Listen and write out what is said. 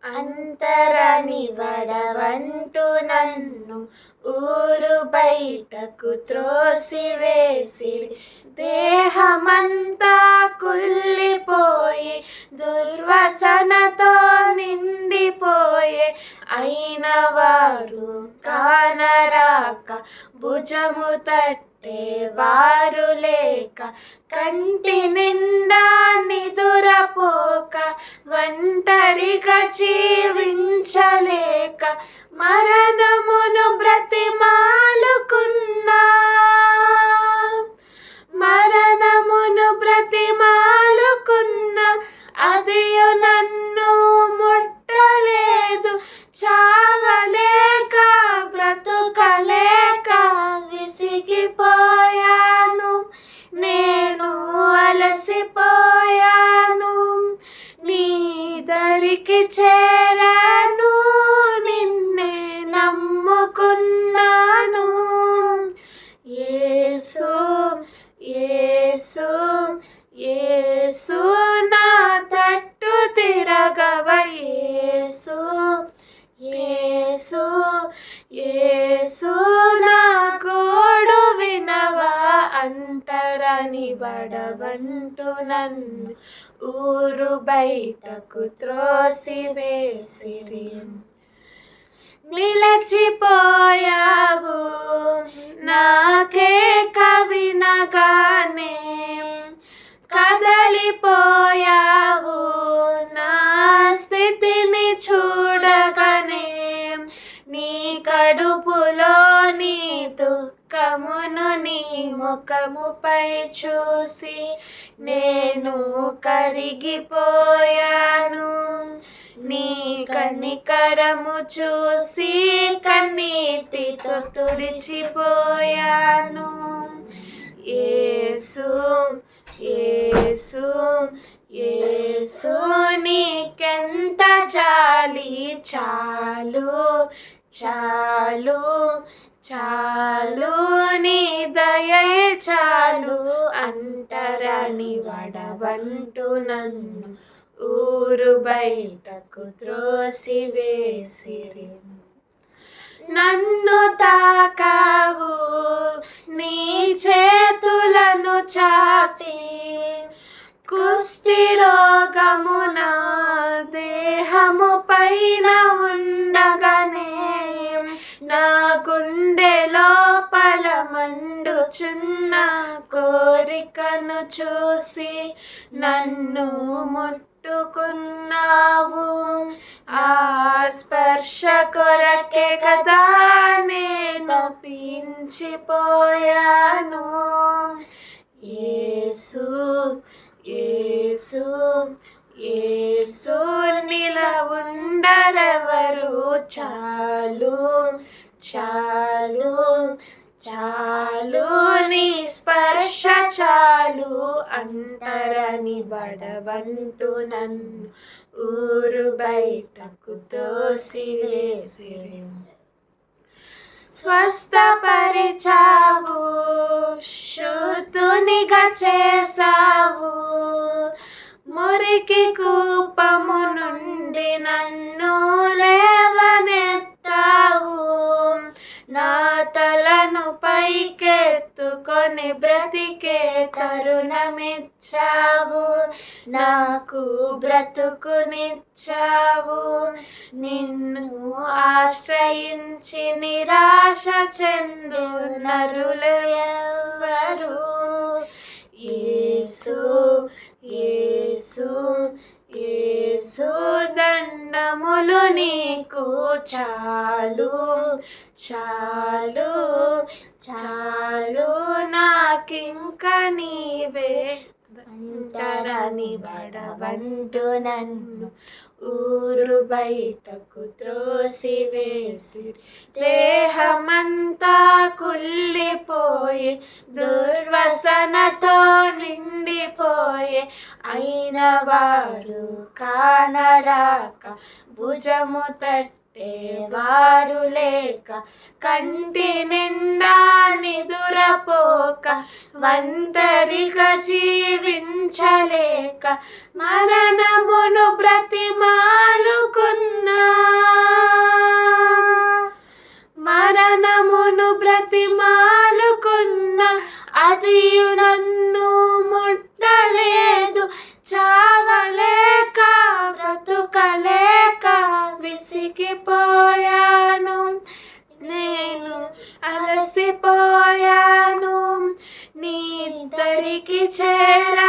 అంతరని వడవంటూ నన్ను ఊరు బయటకు త్రోసివేసి, దేహమంతా కుళ్ళిపోయి దుర్వాసనతో నిండిపోయే, అయిన వారు కానరాక భుజము తట్టే వారు లేక, కంటి నిండా నిదురపోక ఒంటరిగా జీవించలేక మరణమును బ్రతిమాలుకున్నా, మరణమును బ్రతిమాలుకున్నా అదియు నన్ను ముట్టలేదు. చావలేక బ్రతుకలేక విసిగిపోయాను, నేను అలసిపోయాను. నీ దరికి చేరాను, నిన్నే నమ్ముకున్నాను. యేసు యేసు యేసు నా తట్టు తిరగవ, యేసు యేసు యేసు నా గోడు వినవా. అంటరని బడవంటూ నన్ను ఊరు బయటకు త్రోసివేసిరి, నిలచిపోయావు నాకే కవినగానే, కదలిపోయావు నా స్థితిని చూడగానే. నీ కడుపులోని దుఃఖమును నీ ముఖముపై చూసి నేను కరిగిపోయాను. నీ కనికరము చూసి కన్నీటితో తుడిచిపోయాను. యేసు యేసు యేసు నీకెంత జాలి, చాలు చాలు చాలు, నీ దయే చాలు. అంటరని వడవంటూ నన్ను ఊరు బయటకు త్రోసివేసిరి, నన్ను తాకావు నీ చేతులను చాచి, కుష్టి రోగమున దేహము పైన ఉండగానే, నా గుండె లోపల మండుచున్న కోరికను చూసి నన్ను ముట్టుకున్నావు. ఆ స్పర్శ కొరకే కదా నేను పీంచిపోయాను. యేసు యేసు యేసు నిలవుండరెవరు, చాలు చాలు చాలు, నీ స్పర్శ చాలు. అంటరని బడవంటూ నన్ను ఊరు బయటకు త్రోసివేసిరి, స్వస్థపరిచావు శుద్ధునిగా చేసావు, మురికి కూపము నుండి నన్ను లేవనెత్తావు. నా తలను పైకెత్తుకొని బ్రతికే తరుణమిచ్చావు, నాకు బ్రతుకునిచ్చావు. నిన్ను ఆశ్రయించి నిరాశ చెందు నరులు ఎవ్వరు. యేసు యేసు యేసు దండములు నీకు, చాలు చాలు చాలు, నాకింక నీవే. అంటరని బడవంటూ నన్ను ఊరు బయటకు త్రోసివేసి, దేహమంతా కుళ్ళిపోయి దుర్వాసనతో నిండిపోయే, అయిన వారు కానరాక భుజము తట్టే వారు లేక, కంటి నిండా నిదురపోక ఒంటరిగా జీవించలేక మరణమును బ్రతిమాలుకున్న అది నన్ను ముట్టలేదు. చావలేక బ్రతుకలేక విసిగిపోయాను, నేను అలసిపోయాను. నీ దరికి చేరా